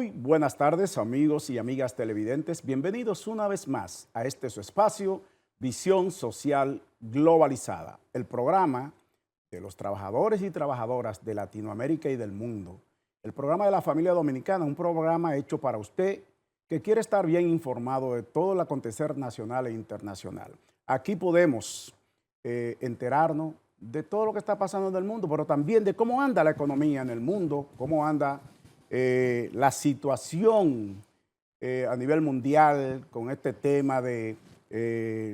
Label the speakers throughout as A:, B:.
A: Muy buenas tardes, amigos y amigas televidentes. Bienvenidos una vez más a este su espacio, Visión Social Globalizada, el programa de los trabajadores y trabajadoras de Latinoamérica y del mundo. El programa de la familia dominicana, un programa hecho para usted que quiere estar bien informado de todo el acontecer nacional e internacional. Aquí podemos enterarnos de todo lo que está pasando en el mundo, pero también de cómo anda la economía en el mundo, cómo anda la situación a nivel mundial con este tema de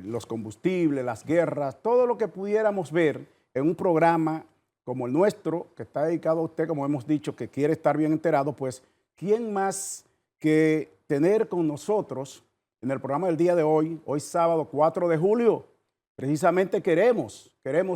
A: los combustibles, las guerras, todo lo que pudiéramos ver en un programa como el nuestro, que está dedicado a usted, como hemos dicho, que quiere estar bien enterado, pues, ¿quién más que tener con nosotros en el programa del día de hoy, sábado 4 de julio? Precisamente queremos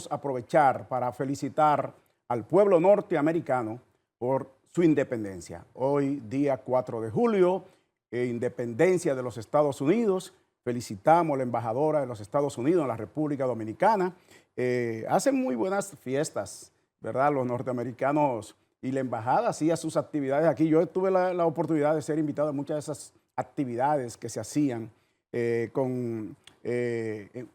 A: aprovechar para felicitar al pueblo norteamericano por su independencia. Hoy, día 4 de julio, independencia de los Estados Unidos. Felicitamos a la embajadora de los Estados Unidos en la República Dominicana. Hacen muy buenas fiestas, ¿verdad? Los norteamericanos y la embajada hacía sus actividades aquí. Yo tuve la oportunidad de ser invitado a muchas de esas actividades que se hacían en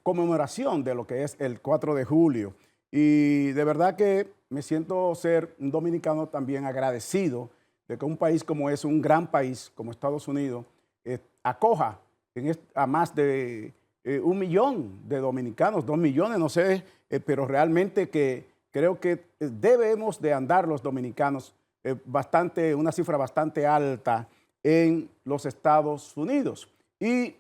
A: conmemoración de lo que es el 4 de julio. Y de verdad que me siento ser un dominicano también agradecido de que un país como es, un gran país como Estados Unidos, acoja a más de 1 millón de dominicanos, 2 millones, no sé, pero realmente que creo que debemos de andar los dominicanos una cifra bastante alta en los Estados Unidos. Y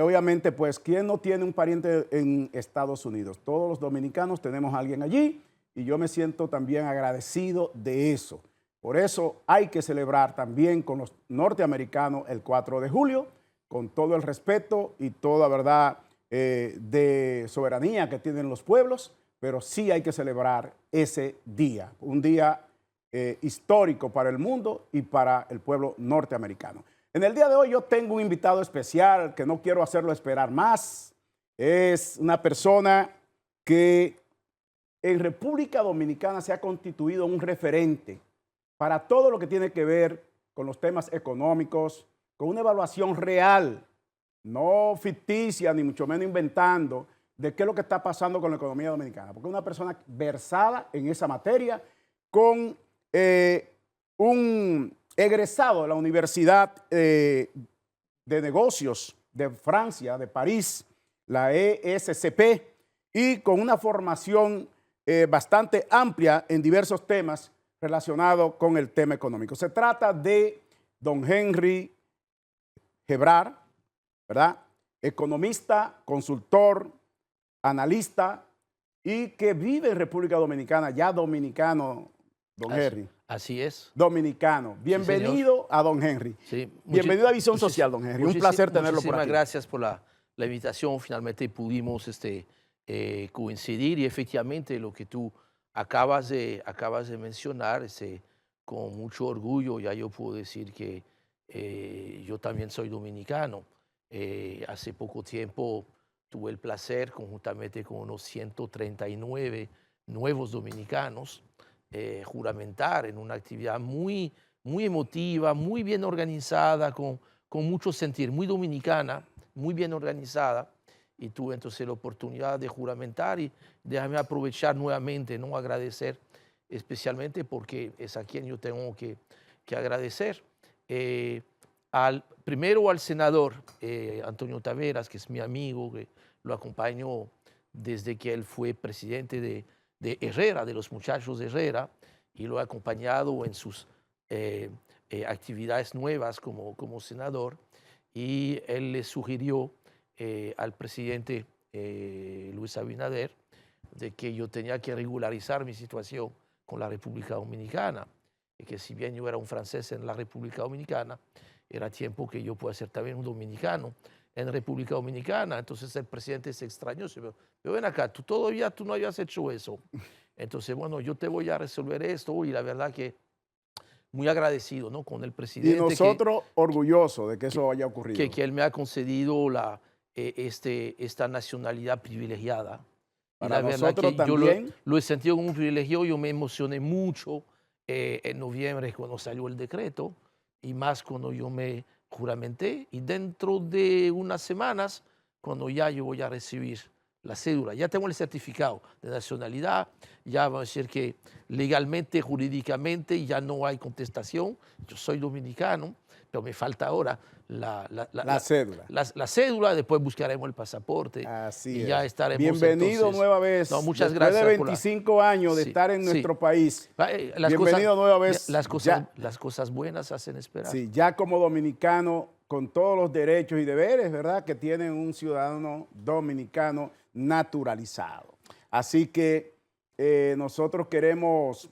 A: obviamente, pues, ¿quién no tiene un pariente en Estados Unidos? Todos los dominicanos tenemos a alguien allí y yo me siento también agradecido de eso. Por eso hay que celebrar también con los norteamericanos el 4 de julio, con todo el respeto y toda verdad de soberanía que tienen los pueblos, pero sí hay que celebrar ese día, un día histórico para el mundo y para el pueblo norteamericano. En el día de hoy yo tengo un invitado especial que no quiero hacerlo esperar más. Es una persona que en República Dominicana se ha constituido un referente para todo lo que tiene que ver con los temas económicos, con una evaluación real, no ficticia ni mucho menos inventando, de qué es lo que está pasando con la economía dominicana. Porque es una persona versada en esa materia, con un egresado de la Universidad de Negocios de Francia, de París, la ESCP, y con una formación bastante amplia en diversos temas relacionados con el tema económico. Se trata de don Henry Gebrar, ¿verdad? Economista, consultor, analista y que vive en República Dominicana, ya dominicano, don Henry.
B: Así es.
A: Dominicano. Bienvenido
B: sí,
A: a don Henry.
B: Sí,
A: bienvenido a Visión Social, don Henry. Un placer tenerlo por aquí.
B: Muchísimas gracias por la invitación. Finalmente pudimos coincidir y efectivamente lo que tú acabas de mencionar, con mucho orgullo ya yo puedo decir que yo también soy dominicano. Hace poco tiempo tuve el placer, conjuntamente con unos 139 nuevos dominicanos, juramentar en una actividad muy emotiva, muy bien organizada, con mucho sentir, muy dominicana, muy bien organizada. Y tuve entonces la oportunidad de juramentar y déjame aprovechar nuevamente, ¿no? Agradecer especialmente porque es a quien yo tengo que agradecer. Primero al senador Antonio Taveras, que es mi amigo, que lo acompaño desde que él fue presidente de Herrera, de los muchachos de Herrera, y lo he acompañado en sus actividades nuevas como senador, y él le sugirió al presidente Luis Abinader de que yo tenía que regularizar mi situación con la República Dominicana, y que si bien yo era un francés en la República Dominicana, era tiempo que yo pueda ser también un dominicano en República Dominicana. Entonces el presidente se extrañó, pero ven acá, tú no habías hecho eso. Entonces, bueno, yo te voy a resolver esto, y la verdad que muy agradecido, ¿no? Con el presidente.
A: Y nosotros orgullosos de que eso haya ocurrido.
B: Que él me ha concedido esta nacionalidad privilegiada.
A: Para
B: y la
A: nosotros
B: verdad que
A: también.
B: yo lo he sentido como un privilegio. Yo me emocioné mucho en noviembre cuando salió el decreto, y más cuando yo me juramenté, y dentro de unas semanas, cuando ya yo voy a recibir la cédula, ya tengo el certificado de nacionalidad, ya va a decir que legalmente, jurídicamente, ya no hay contestación, yo soy dominicano, pero me falta ahora
A: La cédula.
B: la cédula, después buscaremos el pasaporte
A: Así
B: y ya
A: es.
B: estaremos.
A: Bienvenido
B: entonces,
A: nueva vez.
B: no, muchas
A: Después
B: gracias
A: de 25 años de
B: Sí,
A: estar en
B: sí.
A: nuestro país.
B: Las
A: Bienvenido nueva vez.
B: las cosas buenas hacen esperar.
A: Sí, ya como dominicano, con todos los derechos y deberes, ¿verdad?, que tiene un ciudadano dominicano naturalizado. Así que nosotros queremos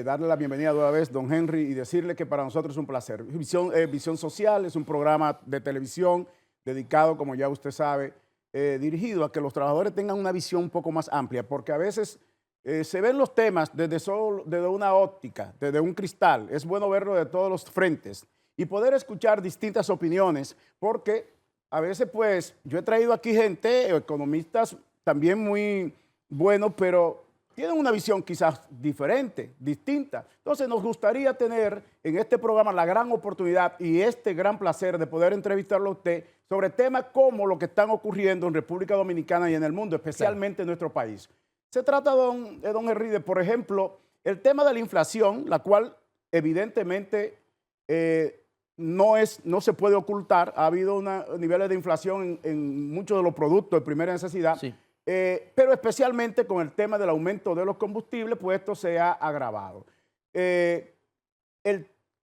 A: darle la bienvenida nueva vez, don Henry, y decirle que para nosotros es un placer. Visión Social es un programa de televisión dedicado, como ya usted sabe, dirigido a que los trabajadores tengan una visión un poco más amplia, porque a veces se ven los temas desde una óptica, desde un cristal. Es bueno verlo de todos los frentes y poder escuchar distintas opiniones, porque a veces, pues, yo he traído aquí gente, economistas también muy buenos, pero tienen una visión quizás diferente, distinta. Entonces, nos gustaría tener en este programa la gran oportunidad y este gran placer de poder entrevistarlo a usted sobre temas como lo que están ocurriendo en República Dominicana y en el mundo, especialmente en nuestro país. Se trata, don Henry, por ejemplo, el tema de la inflación, la cual evidentemente no se puede ocultar. Ha habido niveles de inflación en muchos de los productos de primera necesidad.
B: Sí.
A: Pero especialmente con el tema del aumento de los combustibles, pues esto se ha agravado.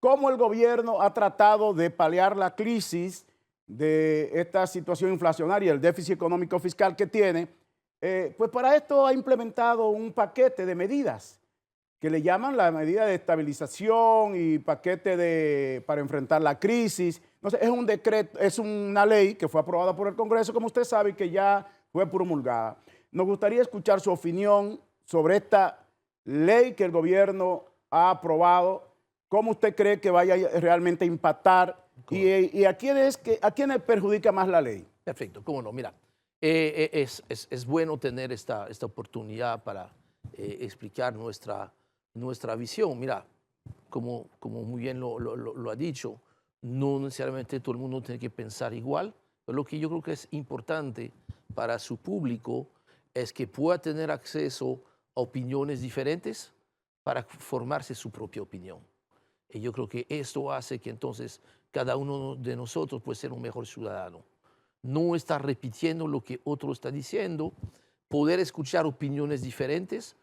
A: Cómo el gobierno ha tratado de paliar la crisis de esta situación inflacionaria, el déficit económico fiscal que tiene, pues para esto ha implementado un paquete de medidas que le llaman la medida de estabilización y paquete para enfrentar la crisis. Entonces, es un decreto, es una ley que fue aprobada por el Congreso, como usted sabe, y que ya fue promulgada. Nos gustaría escuchar su opinión sobre esta ley que el gobierno ha aprobado. ¿Cómo usted cree que vaya realmente a impactar? ¿Y a quiénes perjudica más la ley?
B: Perfecto, cómo no. Mira, es bueno tener esta oportunidad para explicar nuestra visión. Mira, como muy bien lo ha dicho, no necesariamente todo el mundo tiene que pensar igual, pero lo que yo creo que es importante para su público es que pueda tener acceso a opiniones diferentes para formarse su propia opinión. Y yo creo que esto hace que entonces cada uno de nosotros puede ser un mejor ciudadano. No estar repitiendo lo que otro está diciendo, poder escuchar opiniones diferentes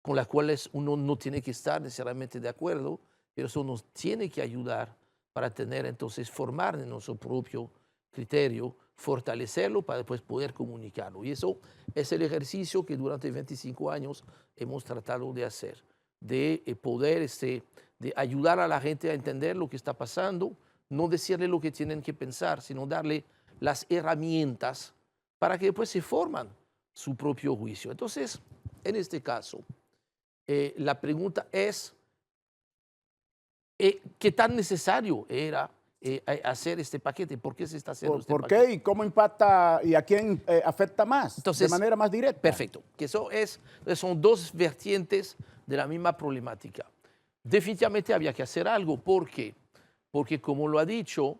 B: con las cuales uno no tiene que estar necesariamente de acuerdo, pero eso nos tiene que ayudar para tener entonces formar en nuestro propio criterio, fortalecerlo para después poder comunicarlo. Y eso es el ejercicio que durante 25 años hemos tratado de hacer, de poder de ayudar a la gente a entender lo que está pasando, no decirle lo que tienen que pensar, sino darle las herramientas para que después se forman su propio juicio. Entonces, en este caso, la pregunta es, ¿qué tan necesario era hacer este paquete? ¿Por qué se está haciendo este
A: ¿Por
B: paquete?
A: qué y cómo impacta y a quién afecta más?
B: Entonces,
A: de manera más directa.
B: Perfecto. Que son dos vertientes de la misma problemática. Definitivamente había que hacer algo. ¿Por qué? Porque como lo ha dicho,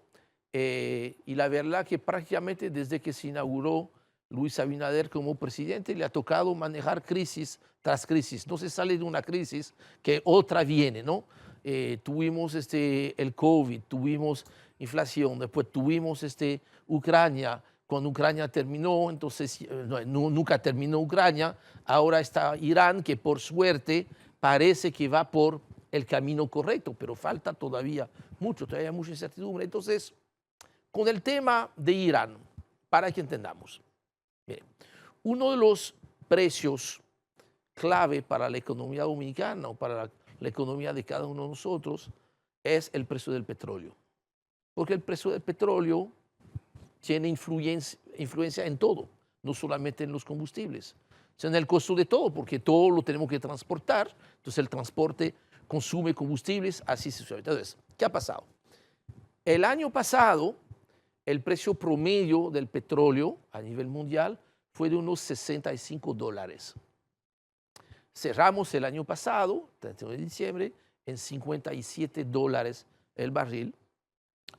B: y la verdad que prácticamente desde que se inauguró Luis Abinader como presidente, le ha tocado manejar crisis tras crisis. No se sale de una crisis que otra viene, ¿no? Tuvimos el COVID, tuvimos inflación, después tuvimos Ucrania. Cuando Ucrania terminó, entonces nunca terminó Ucrania, ahora está Irán, que por suerte parece que va por el camino correcto, pero falta todavía todavía mucha incertidumbre. Entonces, con el tema de Irán, para que entendamos, miren, uno de los precios clave para la economía dominicana o para la economía de cada uno de nosotros es el precio del petróleo. Porque el precio del petróleo tiene influencia en todo, no solamente en los combustibles, sino en el costo de todo, porque todo lo tenemos que transportar, entonces el transporte consume combustibles, así sucesivamente. Entonces, ¿qué ha pasado? El año pasado, el precio promedio del petróleo a nivel mundial fue de unos $65. Cerramos el año pasado, 31 de diciembre, en $57 el barril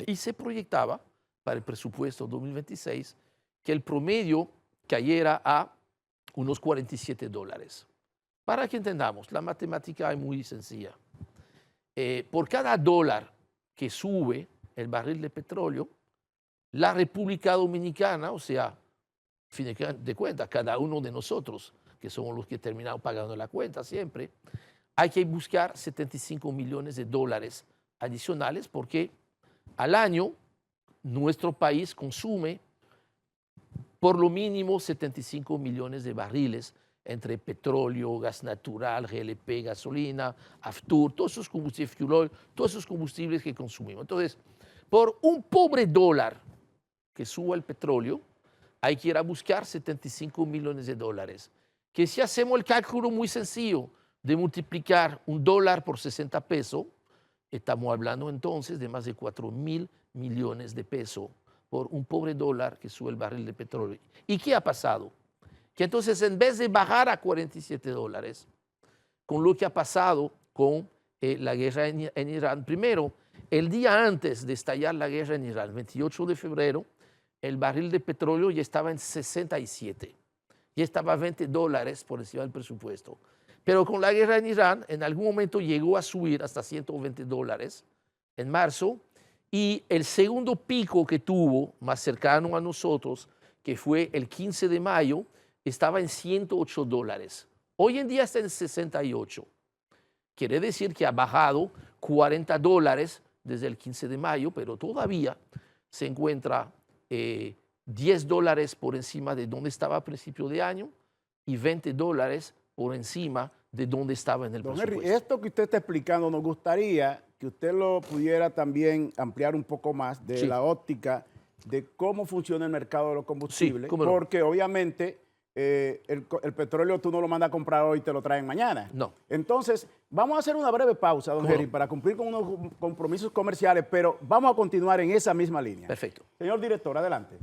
B: y se proyectaba para el presupuesto 2026 que el promedio cayera a unos $47. Para que entendamos, la matemática es muy sencilla. Por cada dólar que sube el barril de petróleo, la República Dominicana, o sea, a fin de cuentas, cada uno de nosotros, que somos los que terminamos pagando la cuenta siempre, hay que buscar 75 millones de dólares adicionales porque al año nuestro país consume por lo mínimo 75 millones de barriles entre petróleo, gas natural, GLP, gasolina, Aftur, todos esos combustibles, fuel oil, todos esos combustibles que consumimos. Entonces, por un pobre dólar que suba el petróleo, hay que ir a buscar 75 millones de dólares. Que si hacemos el cálculo muy sencillo de multiplicar $1 por 60 pesos, estamos hablando entonces de más de 4.000 millones de pesos por un pobre dólar que sube el barril de petróleo. ¿Y qué ha pasado? Que entonces en vez de bajar a $47, con lo que ha pasado con la guerra en Irán, primero, el día antes de estallar la guerra en Irán, el 28 de febrero, el barril de petróleo ya estaba en 67, ya estaba a $20 por encima del presupuesto. Pero con la guerra en Irán, en algún momento llegó a subir hasta $120 en marzo, y el segundo pico que tuvo, más cercano a nosotros, que fue el 15 de mayo, estaba en $108. Hoy en día está en 68. Quiere decir que ha bajado $40 desde el 15 de mayo, pero todavía se encuentra $10 por encima de donde estaba a principio de año y $20 por encima de donde estaba en el presupuesto.
A: Henry, esto que usted está explicando, nos gustaría que usted lo pudiera también ampliar un poco más de la óptica de cómo funciona el mercado de los combustibles, porque obviamente el petróleo tú no lo mandas a comprar hoy y te lo traen mañana.
B: No.
A: Entonces, vamos a hacer una breve pausa, don Henry, para cumplir con unos compromisos comerciales, pero vamos a continuar en esa misma línea.
B: Perfecto.
A: Señor director, adelante.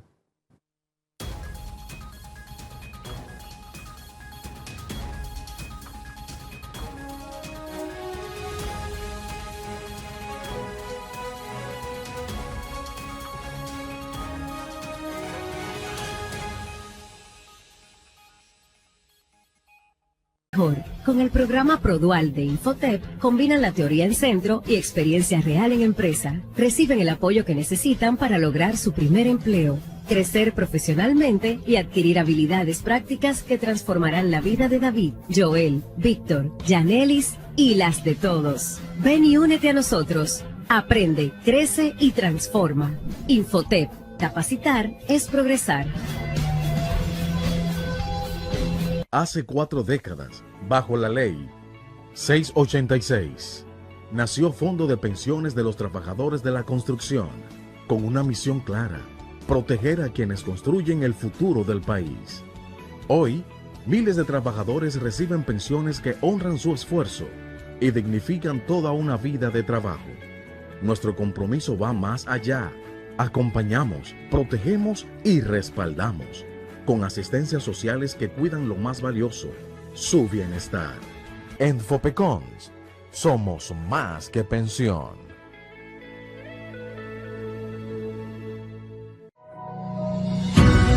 C: Con el programa Produal de Infotep, combinan la teoría en centro y experiencia real en empresa. Reciben el apoyo que necesitan para lograr su primer empleo, crecer profesionalmente y adquirir habilidades prácticas que transformarán la vida de David, Joel, Víctor, Yanelis y las de todos. Ven y únete a nosotros. Aprende, crece y transforma. Infotep. Capacitar es progresar.
D: Hace 4 décadas, bajo la ley 686, nació Fondo de Pensiones de los Trabajadores de la Construcción, con una misión clara: proteger a quienes construyen el futuro del país. Hoy, miles de trabajadores reciben pensiones que honran su esfuerzo y dignifican toda una vida de trabajo. Nuestro compromiso va más allá. Acompañamos, protegemos y respaldamos, con asistencias sociales que cuidan lo más valioso, su bienestar. En Fopecons, somos más que pensión.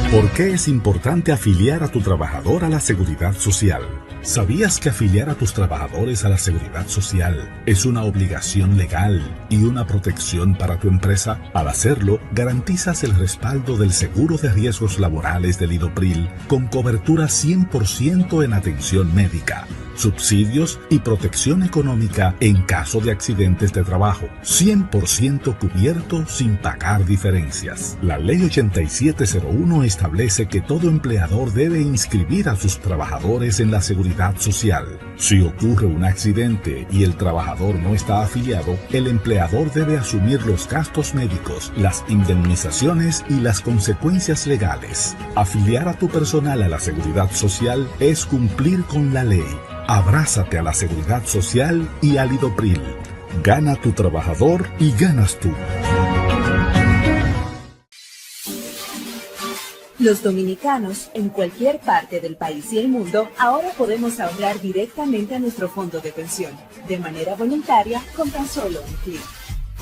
E: ¿Por qué es importante afiliar a tu trabajador a la Seguridad Social? ¿Sabías que afiliar a tus trabajadores a la Seguridad Social es una obligación legal y una protección para tu empresa? Al hacerlo, garantizas el respaldo del Seguro de Riesgos Laborales del IDOPRIL con cobertura 100% en atención médica, subsidios y protección económica en caso de accidentes de trabajo, 100% cubierto sin pagar diferencias. La Ley 8701 establece que todo empleador debe inscribir a sus trabajadores en la Seguridad Social. Si ocurre un accidente y el trabajador no está afiliado, el empleador debe asumir los gastos médicos, las indemnizaciones y las consecuencias legales. Afiliar a tu personal a la Seguridad Social es cumplir con la ley. Abrázate a la Seguridad Social y al IDOPRIL. Gana tu trabajador y ganas tú.
F: Los dominicanos en cualquier parte del país y el mundo ahora podemos ahorrar directamente a nuestro fondo de pensión, de manera voluntaria, con tan solo un clic.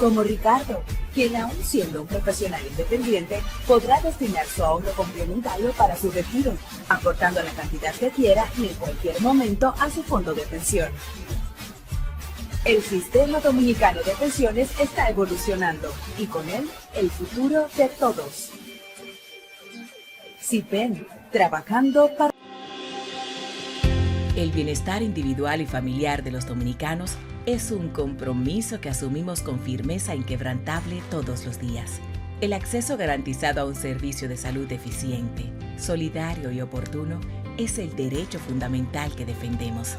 F: Como Ricardo, quien aún siendo un profesional independiente, podrá destinar su ahorro complementario para su retiro, aportando la cantidad que quiera y en cualquier momento a su fondo de pensión. El sistema dominicano de pensiones está evolucionando y con él el futuro de todos. SIPEN, trabajando para...
G: El bienestar individual y familiar de los dominicanos es un compromiso que asumimos con firmeza inquebrantable todos los días. El acceso garantizado a un servicio de salud eficiente, solidario y oportuno es el derecho fundamental que defendemos.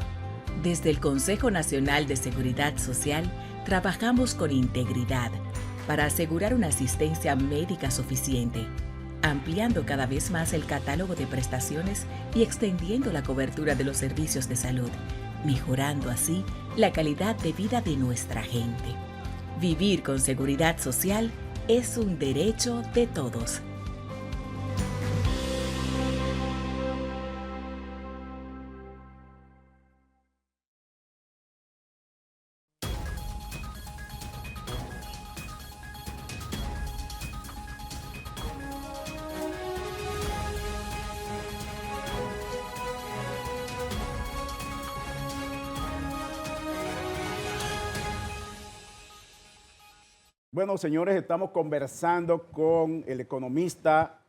G: Desde el Consejo Nacional de Seguridad Social, trabajamos con integridad para asegurar una asistencia médica suficiente, ampliando cada vez más el catálogo de prestaciones y extendiendo la cobertura de los servicios de salud, mejorando así la calidad de vida de nuestra gente. Vivir con seguridad social es un derecho de todos.
A: Bueno, señores, estamos conversando con el economista,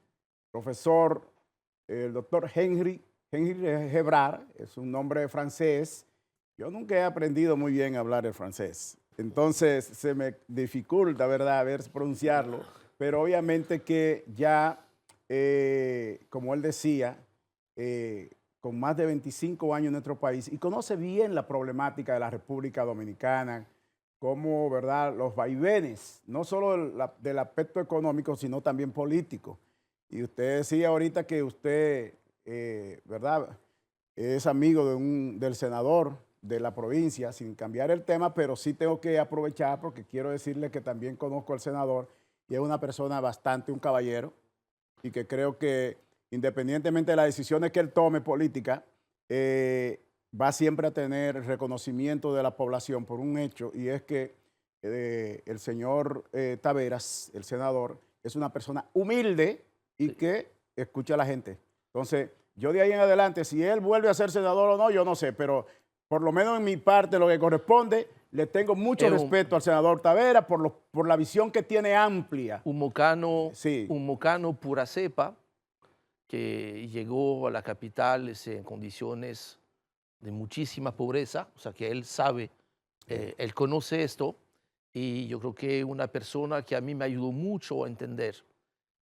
A: profesor, el doctor Henry Gevrard, es un nombre francés. Yo nunca he aprendido muy bien a hablar el francés, entonces se me dificulta, ¿verdad?, a ver pronunciarlo, pero obviamente que ya, como él decía, con más de 25 años en nuestro país y conoce bien la problemática de la República Dominicana, como, ¿verdad?, los vaivenes, no solo del aspecto económico, sino también político. Y usted decía ahorita que usted, ¿verdad?, es amigo del senador de la provincia, sin cambiar el tema, pero sí tengo que aprovechar porque quiero decirle que también conozco al senador y es una persona bastante, un caballero, y que creo que independientemente de las decisiones que él tome políticas, va siempre a tener reconocimiento de la población por un hecho, y es que el señor Taveras, el senador, es una persona humilde y que escucha a la gente. Entonces, yo de ahí en adelante, si él vuelve a ser senador o no, yo no sé, pero por lo menos en mi parte, lo que corresponde, le tengo mucho respeto al senador Taveras por la visión que tiene amplia.
B: Un mocano,
A: sí,
B: un mocano pura cepa que llegó a la capital en condiciones de muchísima pobreza, o sea que él sabe, él conoce esto, y yo creo que una persona que a mí me ayudó mucho a entender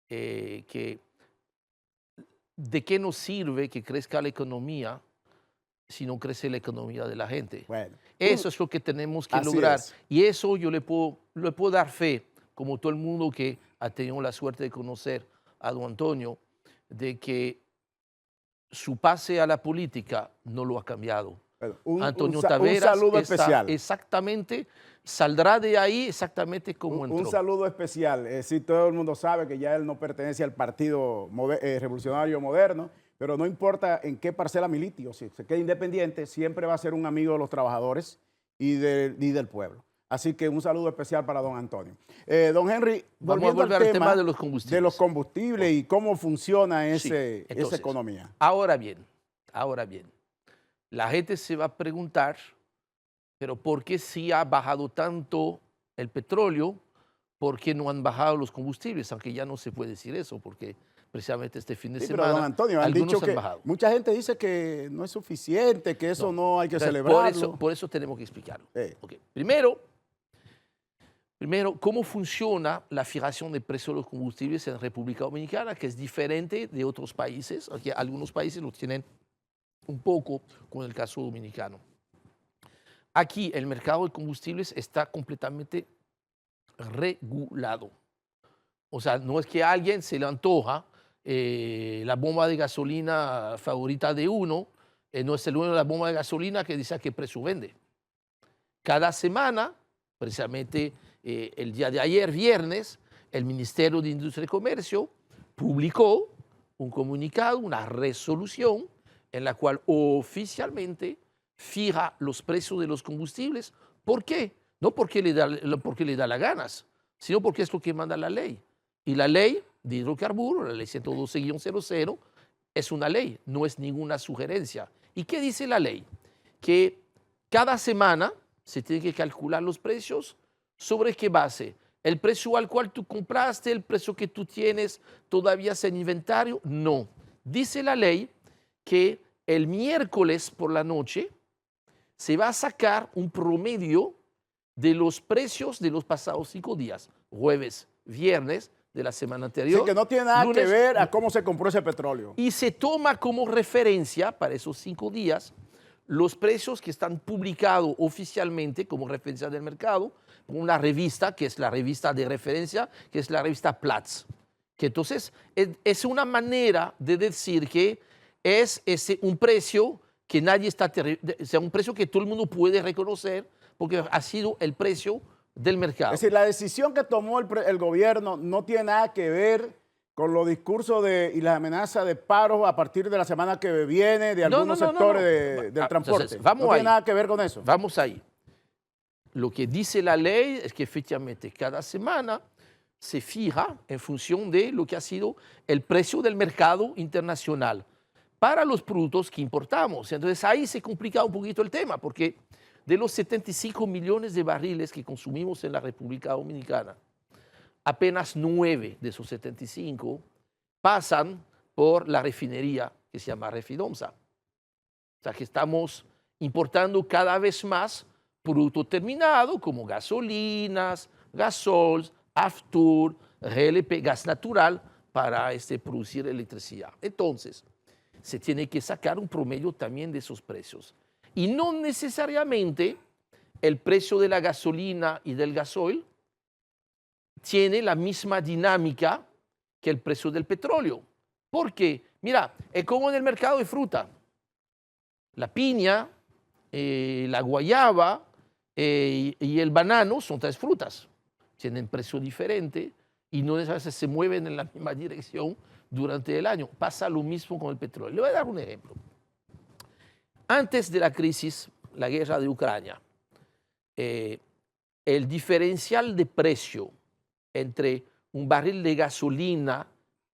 B: que de qué nos sirve que crezca la economía si no crece la economía de la gente.
A: Bueno,
B: eso es lo que tenemos que lograr, y eso yo le puedo dar fe, como todo el mundo que ha tenido la suerte de conocer a don Antonio, de que su pase a la política no lo ha cambiado. Antonio Taveras
A: un saludo especial.
B: Exactamente, saldrá de ahí exactamente como entró.
A: Un saludo especial. Sí, todo el mundo sabe que ya él no pertenece al Partido Revolucionario Moderno, pero no importa en qué parcela milite, o si se queda independiente, siempre va a ser un amigo de los trabajadores y del pueblo. Así que un saludo especial para don Antonio. Don Henry,
B: vamos a volver al tema de los combustibles.
A: De los combustibles y cómo funciona esa economía.
B: Ahora bien, la gente se va a preguntar, pero ¿por qué si ha bajado tanto el petróleo? ¿Por qué no han bajado los combustibles? Aunque ya no se puede decir eso, porque precisamente este fin de semana
A: pero don Antonio,
B: algunos
A: han
B: bajado.
A: Mucha gente dice que no es suficiente, que eso no hay que celebrarlo.
B: Por eso tenemos que explicarlo. Okay. Primero, ¿cómo funciona la fijación de precios de los combustibles en República Dominicana? Que es diferente de otros países. Aquí algunos países lo tienen un poco con el caso dominicano. Aquí el mercado de combustibles está completamente regulado. O sea, no es que a alguien se le antoja la bomba de gasolina favorita de uno, no es el dueño de la bomba de gasolina que dice a qué precio vende. Cada semana, precisamente el día de ayer, viernes, el Ministerio de Industria y Comercio publicó un comunicado, una resolución, en la cual oficialmente fija los precios de los combustibles. ¿Por qué? no porque le da las ganas, sino porque es lo que manda la ley. Y la ley de hidrocarburos, la ley 112-00, es una ley, no es ninguna sugerencia. ¿Y qué dice la ley? Que cada semana se tiene que calcular los precios. ¿Sobre qué base? ¿El precio al cual tú compraste, el precio que tú tienes todavía en inventario? No. Dice la ley que el miércoles por la noche se va a sacar un promedio de los precios de los pasados 5 días, jueves, viernes de la semana anterior.
A: Así que no tiene nada
B: lunes,
A: que ver a cómo se compró ese petróleo.
B: Y se toma como referencia para esos 5 días los precios que están publicados oficialmente como referencia del mercado por una revista, que es la revista de referencia, que es la revista Platts. Que entonces es una manera de decir que es un precio que nadie está, o sea, un precio que todo el mundo puede reconocer porque ha sido el precio del mercado.
A: Es decir, la decisión que tomó el gobierno no tiene nada que ver con los discursos y las amenazas de paros a partir de la semana que viene de algunos sectores del transporte.
B: Entonces, vamos
A: no
B: ahí.
A: tiene nada que ver con eso.
B: Vamos ahí. Lo que dice la ley es que efectivamente cada semana se fija en función de lo que ha sido el precio del mercado internacional para los productos que importamos. Entonces ahí se complica un poquito el tema, porque de los 75 millones de barriles que consumimos en la República Dominicana, apenas 9 de esos 75 pasan por la refinería que se llama Refidomsa. O sea que estamos importando cada vez más producto terminado como gasolinas, gasols, aftur, GLP, gas natural para producir electricidad. Entonces, se tiene que sacar un promedio también de esos precios. Y no necesariamente el precio de la gasolina y del gasoil tiene la misma dinámica que el precio del petróleo. Porque, mira, es como en el mercado de fruta. La piña, la guayaba y el banano son 3 frutas. Tienen precio diferente y no necesariamente se mueven en la misma dirección durante el año. Pasa lo mismo con el petróleo. Le voy a dar un ejemplo. Antes de la crisis, la guerra de Ucrania, el diferencial de precio entre un barril de gasolina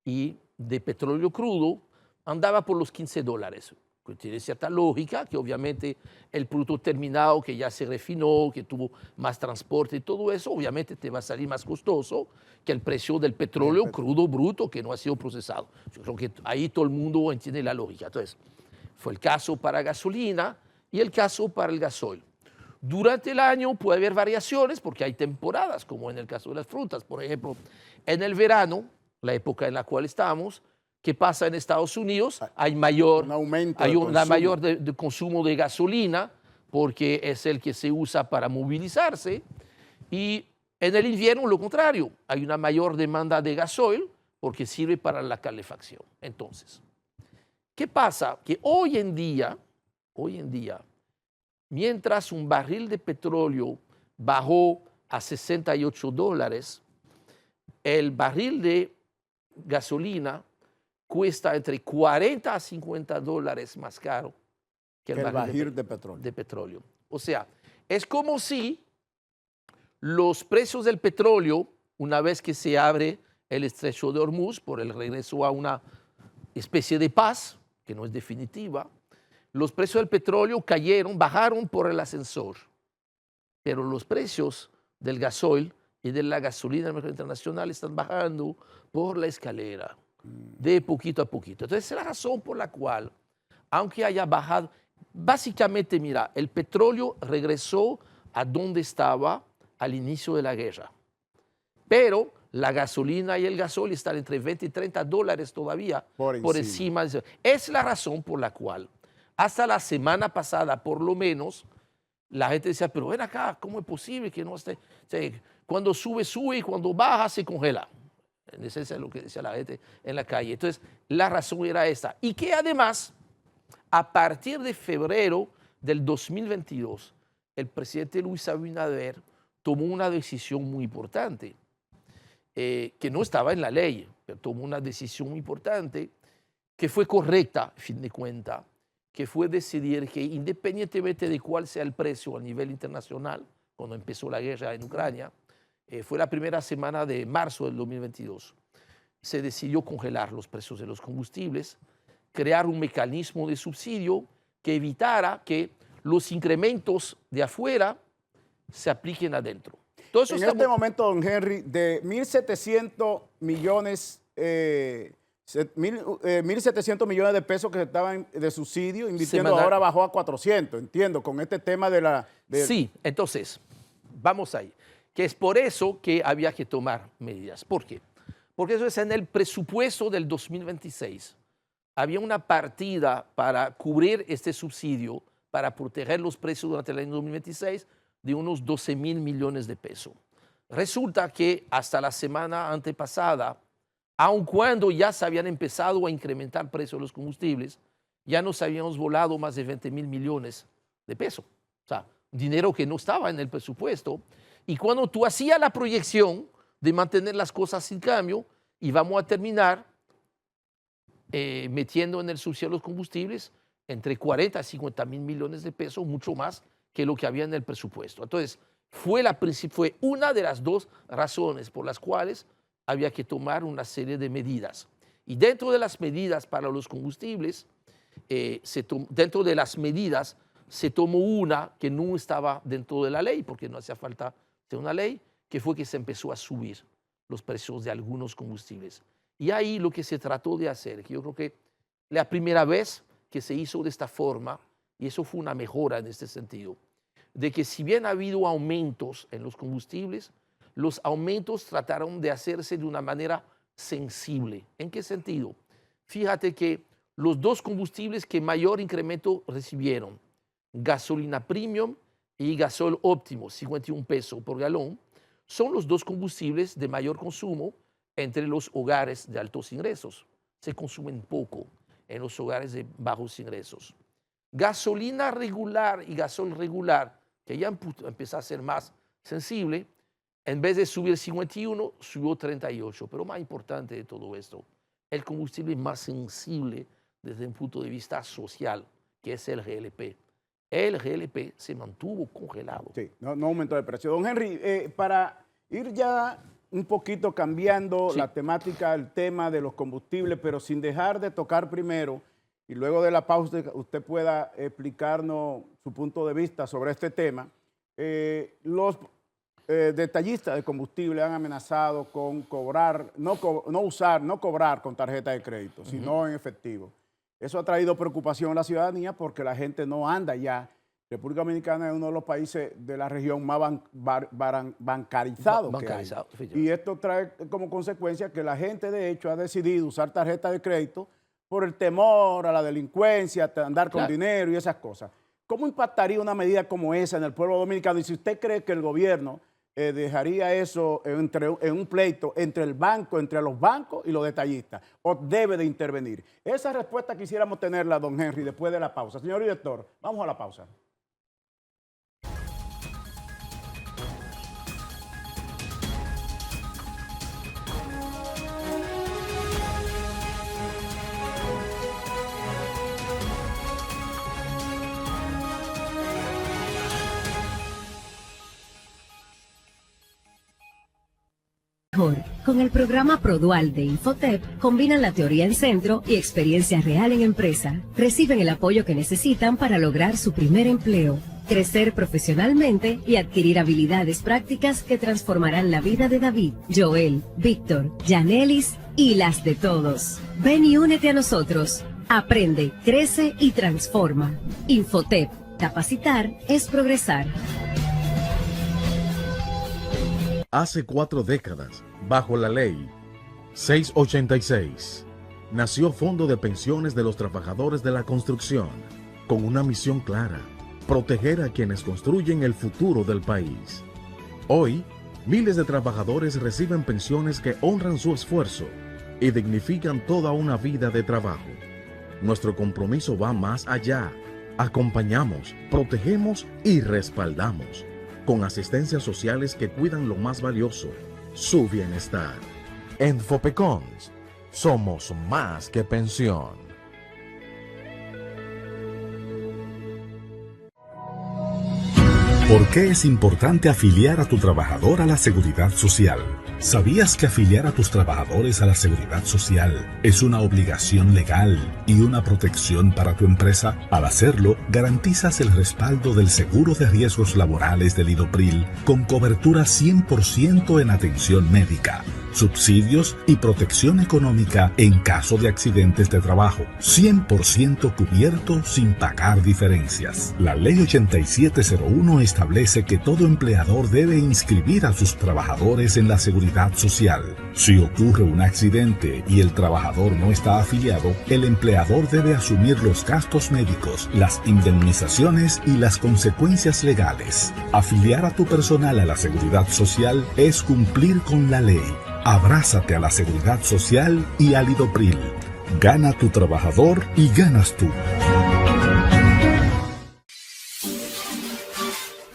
B: y de petróleo crudo andaba por los $15. Que tiene cierta lógica, que obviamente el producto terminado que ya se refinó, que tuvo más transporte y todo eso, obviamente te va a salir más costoso que el precio del petróleo crudo bruto que no ha sido procesado. Yo creo que ahí todo el mundo entiende la lógica. Entonces, fue el caso para gasolina y el caso para el gasoil. Durante el año puede haber variaciones porque hay temporadas, como en el caso de las frutas. Por ejemplo, en el verano, la época en la cual estamos, ¿qué pasa en Estados Unidos? Hay un aumento mayor de consumo de gasolina porque es el que se usa para movilizarse. Y en el invierno, lo contrario, hay una mayor demanda de gasoil porque sirve para la calefacción. Entonces, ¿qué pasa? Que hoy en día, mientras un barril de petróleo bajó a $68, el barril de gasolina cuesta entre $40 a $50 más caro que el barril de petróleo. O sea, es como si los precios del petróleo, una vez que se abre el estrecho de Hormuz por el regreso a una especie de paz, que no es definitiva, los precios del petróleo bajaron por el ascensor, pero los precios del gasoil y de la gasolina en el mercado internacional están bajando por la escalera, de poquito a poquito. Entonces, es la razón por la cual, aunque haya bajado, básicamente, mira, el petróleo regresó a donde estaba al inicio de la guerra, pero la gasolina y el gasoil están entre $20 y $30 todavía por encima. Es la razón por la cual, hasta la semana pasada, por lo menos, la gente decía, pero ven acá, ¿cómo es posible que no esté? O sea, cuando sube, sube y cuando baja, se congela. En esencia es lo que decía la gente en la calle. Entonces, la razón era esta. Y que además, a partir de febrero del 2022, el presidente Luis Abinader tomó una decisión muy importante, que no estaba en la ley, pero tomó una decisión muy importante, que fue correcta, a fin de cuentas, que fue decidir que independientemente de cuál sea el precio a nivel internacional, cuando empezó la guerra en Ucrania, fue la primera semana de marzo del 2022. Se decidió congelar los precios de los combustibles, crear un mecanismo de subsidio que evitara que los incrementos de afuera se apliquen adentro.
A: En este momento, don Henry, de 1.700 millones, 1.700 millones de pesos que estaban de subsidio invirtiendo, ahora bajó a 400, entiendo, con este tema de la...
B: Sí, entonces, vamos ahí. Que es por eso que había que tomar medidas. ¿Por qué? Porque eso es en el presupuesto del 2026. Había una partida para cubrir este subsidio, para proteger los precios durante el año 2026, de unos 12.000 millones de pesos. Resulta que hasta la semana antepasada, aun cuando ya se habían empezado a incrementar precios de los combustibles, ya nos habíamos volado más de 20.000 millones de pesos. O sea, dinero que no estaba en el presupuesto. Y cuando tú hacías la proyección de mantener las cosas sin cambio, íbamos a terminar metiendo en el subsidio de los combustibles entre 40 y 50.000 millones de pesos, mucho más que lo que había en el presupuesto. Entonces, fue una de las dos razones por las cuales había que tomar una serie de medidas. Y dentro de las medidas para los combustibles, dentro de las medidas se tomó una que no estaba dentro de la ley, porque no hacía falta de una ley, que fue que se empezó a subir los precios de algunos combustibles. Y ahí lo que se trató de hacer, que yo creo que la primera vez que se hizo de esta forma, y eso fue una mejora en este sentido, de que si bien ha habido aumentos en los combustibles, los aumentos trataron de hacerse de una manera sensible. ¿En qué sentido? Fíjate que los dos combustibles que mayor incremento recibieron, gasolina premium y gasol óptimo, 51 pesos por galón, son los dos combustibles de mayor consumo entre los hogares de altos ingresos. Se consumen poco en los hogares de bajos ingresos. Gasolina regular y gasol regular, que ya empezó a ser más sensible, en vez de subir 51, subió 38. Pero más importante de todo esto, el combustible más sensible desde un punto de vista social, que es el GLP. El GLP se mantuvo congelado.
A: Sí, no aumentó de precio. Don Henry, para ir ya un poquito cambiando la temática, el tema de los combustibles, pero sin dejar de tocar primero, y luego de la pausa usted pueda explicarnos su punto de vista sobre este tema. Los detallistas de combustible han amenazado con cobrar, no cobrar con tarjeta de crédito, sino en efectivo. Eso ha traído preocupación a la ciudadanía porque la gente no anda ya. República Dominicana es uno de los países de la región más bancarizado que hay. Y esto trae como consecuencia que la gente, de hecho, ha decidido usar tarjeta de crédito por el temor a la delincuencia, a andar con dinero y esas cosas. ¿Cómo impactaría una medida como esa en el pueblo dominicano? Y si usted cree que el gobierno dejaría eso en un pleito entre los bancos y los detallistas, o debe de intervenir. Esa respuesta quisiéramos tenerla, don Henry, después de la pausa. Señor director, vamos a la pausa.
C: Con el programa Produal de Infotep, combinan la teoría en centro y experiencia real en empresa. Reciben el apoyo que necesitan para lograr su primer empleo, crecer profesionalmente y adquirir habilidades prácticas que transformarán la vida de David, Joel, Víctor, Yanelis y las de todos. Ven y únete a nosotros. Aprende, crece y transforma. Infotep. Capacitar es progresar.
D: Hace 4 décadas, bajo la ley 686, nació Fondo de Pensiones de los Trabajadores de la Construcción, con una misión clara: proteger a quienes construyen el futuro del país. Hoy, miles de trabajadores reciben pensiones que honran su esfuerzo y dignifican toda una vida de trabajo. Nuestro compromiso va más allá. Acompañamos, protegemos y respaldamos, con asistencias sociales que cuidan lo más valioso, su bienestar. En Fopecons, somos más que pensión.
E: ¿Por qué es importante afiliar a tu trabajador a la Seguridad Social? ¿Sabías que afiliar a tus trabajadores a la Seguridad Social es una obligación legal y una protección para tu empresa? Al hacerlo, garantizas el respaldo del seguro de riesgos laborales del IDOPRIL con cobertura 100% en atención médica, subsidios y protección económica en caso de accidentes de trabajo, 100% cubierto sin pagar diferencias. La Ley 8701 establece que todo empleador debe inscribir a sus trabajadores en la Seguridad Social. Si ocurre un accidente y el trabajador no está afiliado, el empleador debe asumir los gastos médicos, las indemnizaciones y las consecuencias legales. Afiliar a tu personal a la Seguridad Social es cumplir con la ley. Abrázate a la Seguridad Social y al IDOPRIL. Gana tu trabajador y ganas tú.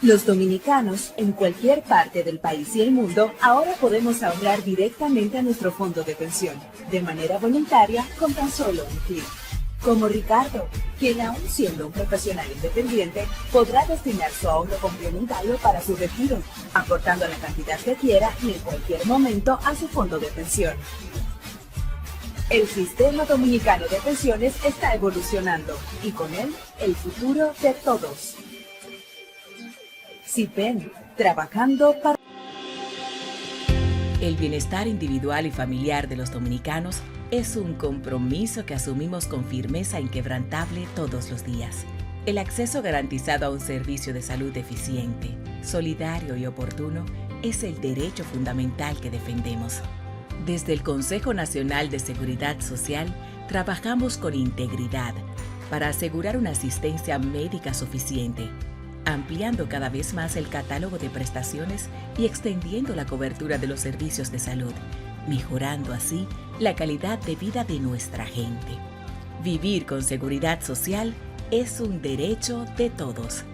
F: Los dominicanos en cualquier parte del país y el mundo ahora podemos ahorrar directamente a nuestro fondo de pensión, de manera voluntaria, con tan solo un clic. Como Ricardo, quien aún siendo un profesional independiente, podrá destinar su ahorro complementario para su retiro, aportando la cantidad que quiera y en cualquier momento a su fondo de pensión. El sistema dominicano de pensiones está evolucionando y con él el futuro de todos. SIPEN, trabajando para...
G: El bienestar individual y familiar de los dominicanos es un compromiso que asumimos con firmeza inquebrantable todos los días. El acceso garantizado a un servicio de salud eficiente, solidario y oportuno es el derecho fundamental que defendemos. Desde el Consejo Nacional de Seguridad Social, trabajamos con integridad para asegurar una asistencia médica suficiente, ampliando cada vez más el catálogo de prestaciones y extendiendo la cobertura de los servicios de salud, mejorando así la calidad de vida de nuestra gente. Vivir con seguridad social es un derecho de todos.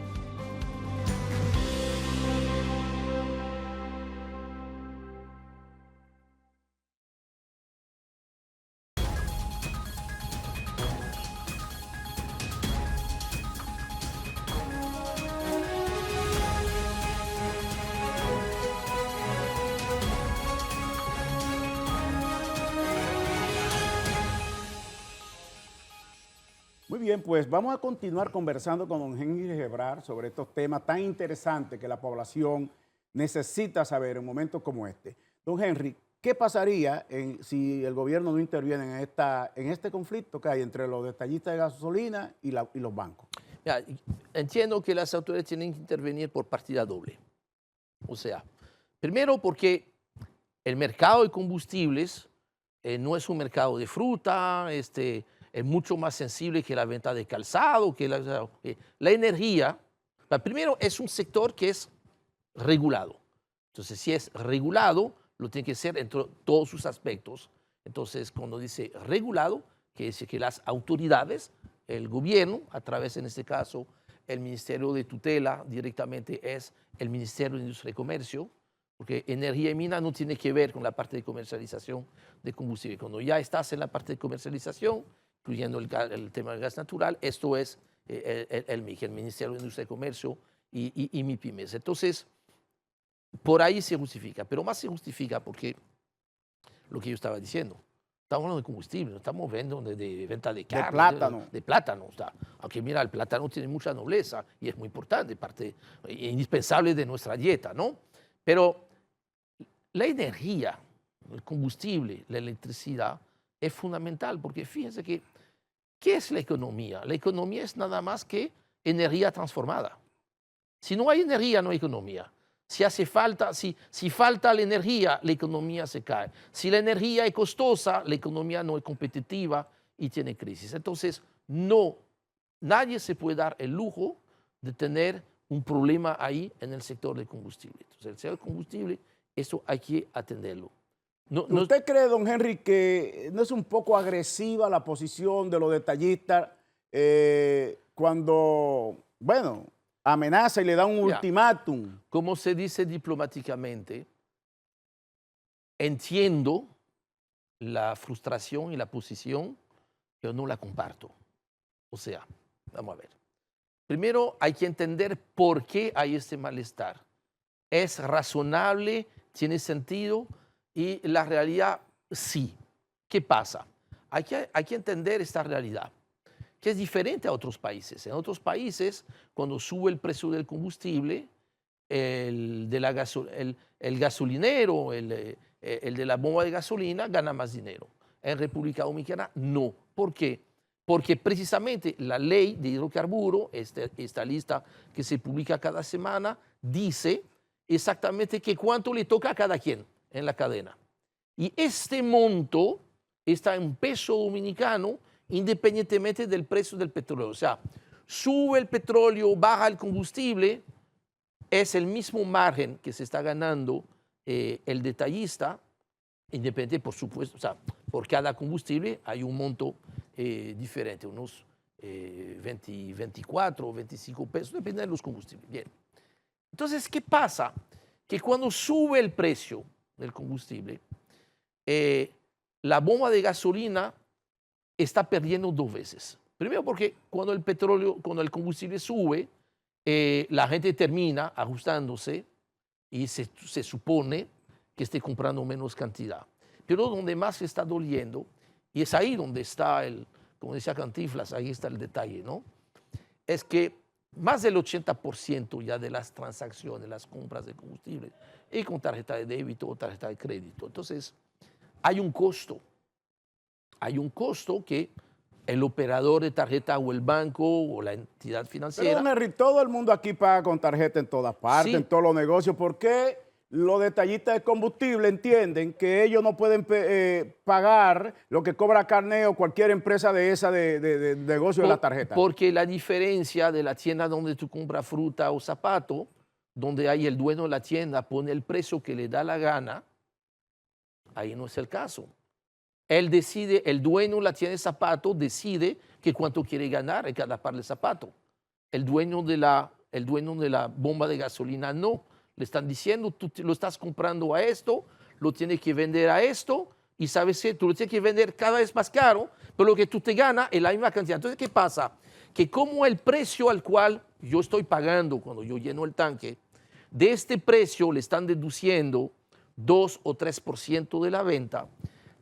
A: Muy bien, pues vamos a continuar conversando con don Henry Gebrar sobre estos temas tan interesantes que la población necesita saber en momentos como este. Don Henry, ¿qué pasaría si el gobierno no interviene en este conflicto que hay entre los detallistas de gasolina y los bancos?
B: Ya, entiendo que las autoridades tienen que intervenir por partida doble. O sea, primero porque el mercado de combustibles no es un mercado de fruta, es mucho más sensible que la venta de calzado, que la energía. Primero, es un sector que es regulado. Entonces, si es regulado, lo tiene que ser en todos sus aspectos. Entonces, cuando dice regulado, quiere decir que las autoridades, el gobierno, a través, en este caso, el Ministerio de Tutela, directamente es el Ministerio de Industria y Comercio, porque energía y mina no tiene que ver con la parte de comercialización de combustible. Cuando ya estás en la parte de comercialización, incluyendo el tema del gas natural, esto es el MIC, el Ministerio de Industria y Comercio y MIPYMES. Entonces, por ahí se justifica, pero más se justifica porque lo que yo estaba diciendo, estamos hablando de combustible, no estamos hablando de venta de carne, de plátano. O sea, aunque mira, el plátano tiene mucha nobleza y es muy importante, parte indispensable de nuestra dieta, ¿no? Pero la energía, el combustible, la electricidad es fundamental porque fíjense que, ¿qué es la economía? La economía es nada más que energía transformada. Si no hay energía, no hay economía. Si falta la energía, la economía se cae. Si la energía es costosa, la economía no es competitiva y tiene crisis. Entonces, nadie se puede dar el lujo de tener un problema ahí en el sector del combustible. Entonces, el sector del combustible, eso hay que atenderlo.
A: ¿Usted cree, don Henry, que no es un poco agresiva la posición de los detallistas cuando, bueno, amenaza y le da un ultimátum?
B: Como se dice diplomáticamente, entiendo la frustración y la posición, pero no la comparto. O sea, vamos a ver. primero hay que entender por qué hay este malestar. ¿Es razonable? ¿Tiene sentido? Y la realidad, sí. ¿Qué pasa? Hay que entender esta realidad, que es diferente a otros países. En otros países, cuando sube el precio del combustible, el gasolinero, el de la bomba de gasolina, gana más dinero. En República Dominicana, no. ¿Por qué? Porque precisamente la ley de hidrocarburos, esta lista que se publica cada semana, dice exactamente que cuánto le toca a cada quien en la cadena. Y este monto está en peso dominicano independientemente del precio del petróleo. O sea, sube el petróleo, baja el combustible, es el mismo margen que se está ganando el detallista, independiente, por supuesto, o sea, por cada combustible hay un monto diferente, unos 20, 24 o 25 pesos, depende de los combustibles. Bien. Entonces, ¿qué pasa? Que cuando sube el precio del combustible, la bomba de gasolina está perdiendo dos veces. Primero porque cuando el combustible sube, la gente termina ajustándose y se supone que esté comprando menos cantidad. Pero donde más se está doliendo, y es ahí donde está como decía Cantinflas, ahí está el detalle, ¿no? Es que más del 80% ya de las transacciones, las compras de combustible, y con tarjeta de débito o tarjeta de crédito. Entonces, hay un costo. Hay un costo que el operador de tarjeta o el banco o la entidad financiera...
A: Pero, Henry, todo el mundo aquí paga con tarjeta en todas partes,
B: Sí.
A: en todos los negocios. ¿Por qué los detallistas de combustible entienden que ellos no pueden pagar lo que cobra Carnet o cualquier empresa de esa de negocio de la tarjeta?
B: Porque la diferencia de la tienda donde tú compras fruta o zapato, donde hay el dueño de la tienda pone el precio que le da la gana, ahí no es el caso. Él decide, el dueño de la tienda de zapato decide que cuánto quiere ganar en cada par de zapatos. El dueño de la bomba de gasolina no. Le están diciendo, tú lo estás comprando a esto, lo tienes que vender a esto, y sabes que tú lo tienes que vender cada vez más caro, pero lo que tú te ganas es la misma cantidad. Entonces, ¿qué pasa? Que como el precio al cual yo estoy pagando cuando yo lleno el tanque, de este precio le están deduciendo 2 o 3% de la venta.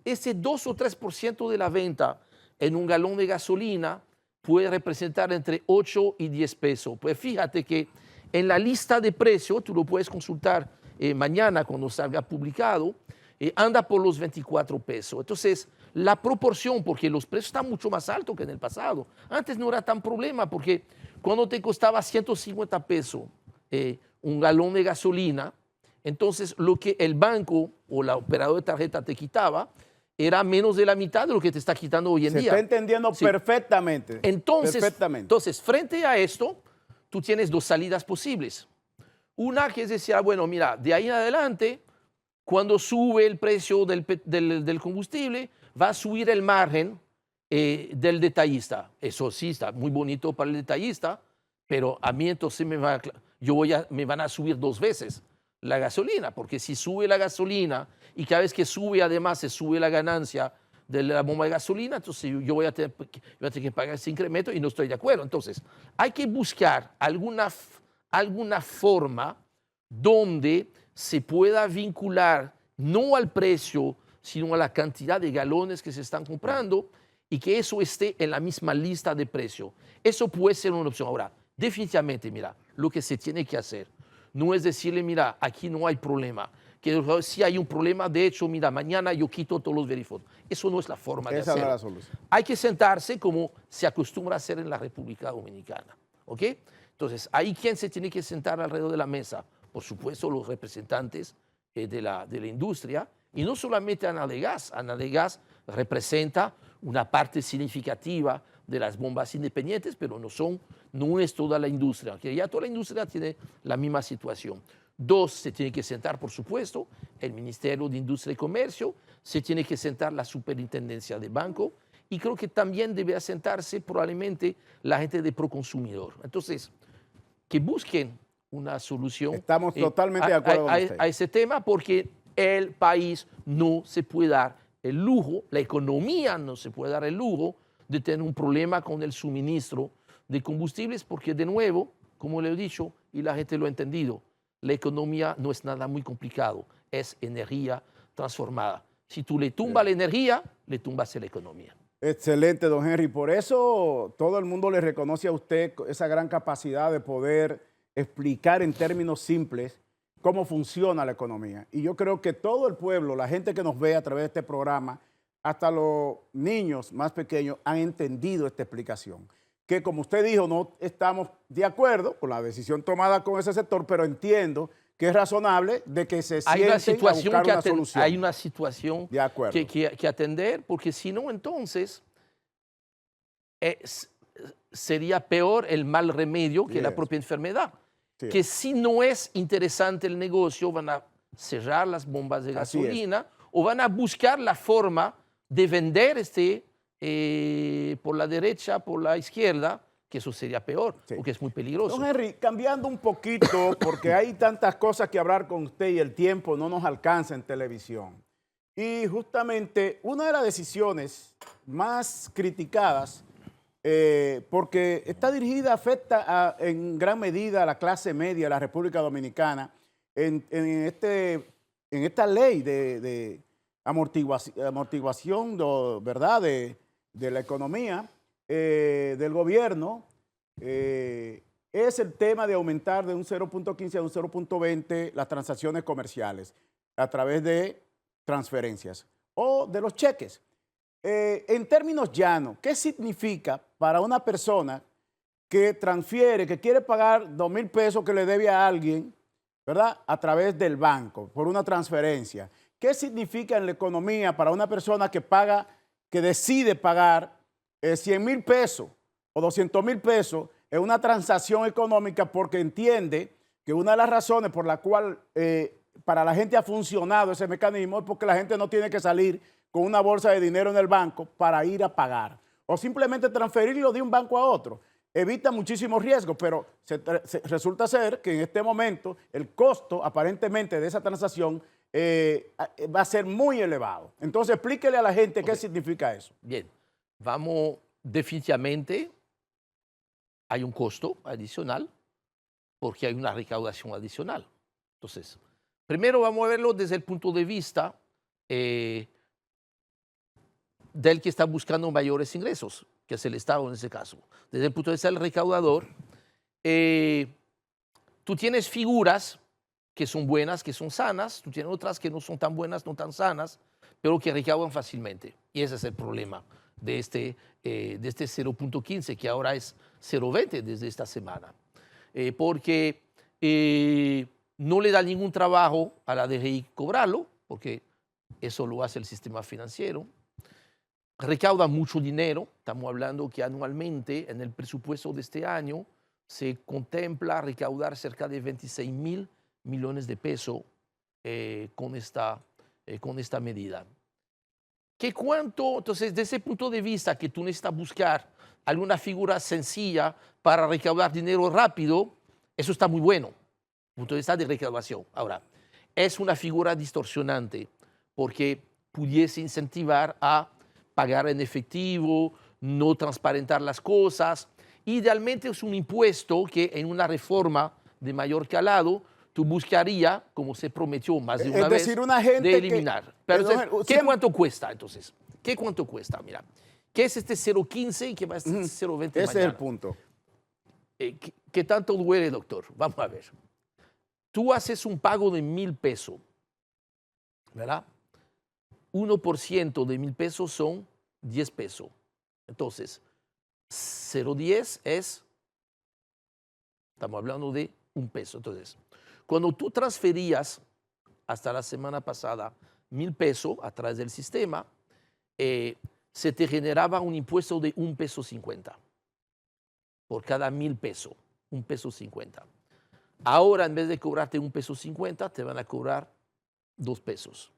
B: Ese 2 o 3% de la venta en un galón de gasolina puede representar entre 8 y 10 pesos. Pues fíjate que en la lista de precios, tú lo puedes consultar mañana cuando salga publicado, anda por los 24 pesos. Entonces, la proporción, porque los precios están mucho más altos que en el pasado. Antes no era tan problema, porque cuando te costaba 150 pesos un galón de gasolina, entonces lo que el banco o la operadora de tarjeta te quitaba era menos de la mitad de lo que te está quitando hoy en día.
A: Se está entendiendo
B: Sí.
A: perfectamente.
B: Entonces, frente a esto, tú tienes dos salidas posibles. Una que es decir, bueno, mira, de ahí en adelante, cuando sube el precio del combustible, va a subir el margen del detallista. Eso sí, está muy bonito para el detallista, pero a mí entonces me van a subir dos veces la gasolina, porque si sube la gasolina y cada vez que sube además se sube la ganancia de la bomba de gasolina, entonces yo voy a tener que pagar ese incremento y no estoy de acuerdo. Entonces, hay que buscar alguna forma donde se pueda vincular no al precio, sino a la cantidad de galones que se están comprando y que eso esté en la misma lista de precio. Eso puede ser una opción. Ahora, definitivamente, mira, lo que se tiene que hacer no es decirle, mira, aquí no hay problema, que si hay un problema, de hecho, mira, mañana yo quito todos los verificados. Eso no es la forma de hacerlo.
A: Esa no es la solución.
B: Hay que sentarse como se acostumbra a hacer en la República Dominicana, ¿ok? Entonces, ahí ¿quién se tiene que sentar alrededor de la mesa? Por supuesto, los representantes de la industria, y no solamente Anadegas. Anadegas representa una parte significativa de las bombas independientes, pero no es toda la industria, aunque ya toda la industria tiene la misma situación. Dos, se tiene que sentar, por supuesto, el Ministerio de Industria y Comercio, se tiene que sentar la Superintendencia de Banco, y creo que también debe sentarse probablemente la gente de Proconsumidor. Entonces, que busquen una solución.
A: Estamos totalmente de acuerdo con usted.
B: A ese tema, porque el país no se puede dar el lujo, la economía no se puede dar el lujo de tener un problema con el suministro de combustibles porque, de nuevo, como le he dicho y la gente lo ha entendido, la economía no es nada muy complicado, es energía transformada. Si tú le tumbas la energía, le tumbas la economía.
A: Excelente, don Henry. Por eso todo el mundo le reconoce a usted esa gran capacidad de poder explicar en términos simples cómo funciona la economía. Y yo creo que todo el pueblo, la gente que nos ve a través de este programa, hasta los niños más pequeños han entendido esta explicación. Que como usted dijo, no estamos de acuerdo con la decisión tomada con ese sector, pero entiendo que es razonable de que se sienten a buscar una solución.
B: Hay una situación
A: de acuerdo.
B: que atender, porque si no, entonces sería peor el mal remedio que la propia enfermedad. Sí. Que si no es interesante el negocio, van a cerrar las bombas de gasolina o van a buscar la forma de vender por la derecha, por la izquierda, que eso sería peor, porque es muy peligroso.
A: Don Henry, cambiando un poquito, porque hay tantas cosas que hablar con usted y el tiempo no nos alcanza en televisión. Y justamente una de las decisiones más criticadas, porque está dirigida, afecta en gran medida a la clase media de la República Dominicana, en esta ley de amortiguación, ¿verdad?, de la economía, del gobierno, es el tema de aumentar de un 0.15 a un 0.20 las transacciones comerciales a través de transferencias o de los cheques. En términos llanos, ¿qué significa para una persona que transfiere, que quiere pagar 2,000 pesos que le debe a alguien, ¿verdad?, a través del banco por una transferencia? ¿Qué significa en la economía para una persona que paga, que decide pagar 100,000 pesos o 200,000 pesos en una transacción económica porque entiende que una de las razones por la cual para la gente ha funcionado ese mecanismo es porque la gente no tiene que salir con una bolsa de dinero en el banco para ir a pagar o simplemente transferirlo de un banco a otro? Evita muchísimos riesgos, pero resulta ser que en este momento el costo aparentemente de esa transacción va a ser muy elevado. Entonces explíquele a la gente qué significa eso.
B: Bien, vamos, definitivamente hay un costo adicional porque hay una recaudación adicional. Entonces, primero vamos a verlo desde el punto de vista del que está buscando mayores ingresos, que es el Estado en ese caso. Desde el punto de vista del recaudador, tú tienes figuras que son buenas, que son sanas, tú tienes otras que no son tan buenas, no tan sanas, pero que recaudan fácilmente. Y ese es el problema de este 0.15, que ahora es 0.20 desde esta semana. Porque no le da ningún trabajo a la DGI cobrarlo, porque eso lo hace el sistema financiero. Recauda mucho dinero, estamos hablando que anualmente en el presupuesto de este año se contempla recaudar cerca de 26,000 millones de pesos con esta medida. Entonces, desde ese punto de vista que tú necesitas buscar alguna figura sencilla para recaudar dinero rápido, eso está muy bueno, punto de vista de recaudación. Ahora, es una figura distorsionante porque pudiese incentivar a pagar en efectivo, no transparentar las cosas. Idealmente es un impuesto que en una reforma de mayor calado tú buscarías, como se prometió más de una vez, de eliminar. Pero entonces, ¿cuánto cuesta entonces? ¿Cuánto cuesta? Mira, ¿qué es este 0.15 y qué va a ser 0.20 mañana?
A: Ese es el punto.
B: ¿Qué tanto duele, doctor? Vamos a ver. Tú haces un pago de 1,000 pesos, ¿verdad? 1% de 1,000 pesos son 10 pesos. Entonces, 0.10 estamos hablando de 1 peso. Entonces, cuando tú transferías hasta la semana pasada 1,000 pesos a través del sistema, se te generaba un impuesto de 1,50 peso por cada 1,000 pesos, 1,50 peso. Ahora, en vez de cobrarte 1,50 peso, te van a cobrar 2 pesos.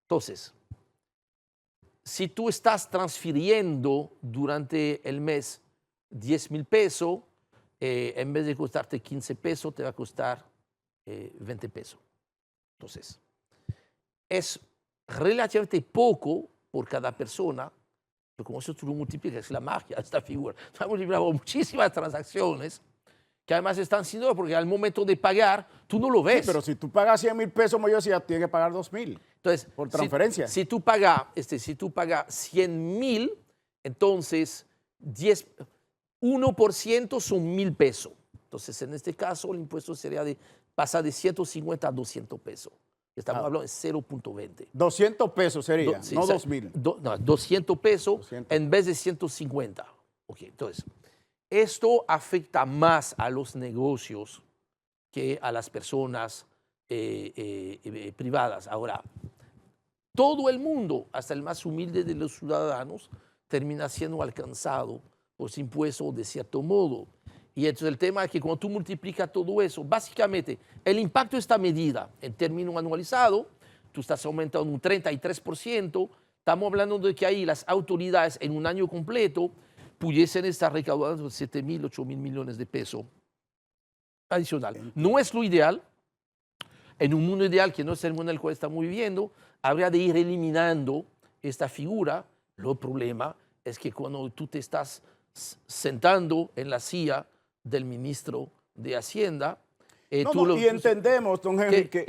B: Entonces, si tú estás transfiriendo durante el mes 10,000 pesos, en vez de costarte 15 pesos, te va a costar 20 pesos. Entonces, es relativamente poco por cada persona, pero como eso tú lo multiplicas, es la magia de esta figura. Se han multiplicado muchísimas transacciones que además están sin dólar, porque al momento de pagar, tú no lo ves.
A: Sí, pero si tú pagas 100 mil pesos, como yo decía, tienes que pagar 2.000
B: Entonces,
A: por transferencia.
B: Si tú pagas 100 mil, entonces 1% son 1.000 pesos. Entonces, en este caso, el impuesto sería pasa de 150 a 200 pesos. Estamos hablando de 0.20.
A: 200 pesos sería,
B: Sí,
A: no
B: o sea,
A: 2.000.
B: No, 200 pesos
A: 200.
B: en vez de 150. Ok, entonces, esto afecta más a los negocios que a las personas privadas. Ahora, todo el mundo, hasta el más humilde de los ciudadanos, termina siendo alcanzado por ese impuesto de cierto modo. Y entonces el tema es que cuando tú multiplicas todo eso, básicamente el impacto de esta medida en términos anualizados, tú estás aumentando un 33%, estamos hablando de que ahí las autoridades en un año completo pudiesen estar recaudando 7.000, 8.000 millones de pesos adicional. No es lo ideal. En un mundo ideal, que no es el mundo en el cual estamos viviendo, habría de ir eliminando esta figura. El problema es que cuando tú te estás sentando en la silla del ministro de Hacienda,
A: Y entendemos, don Henry, que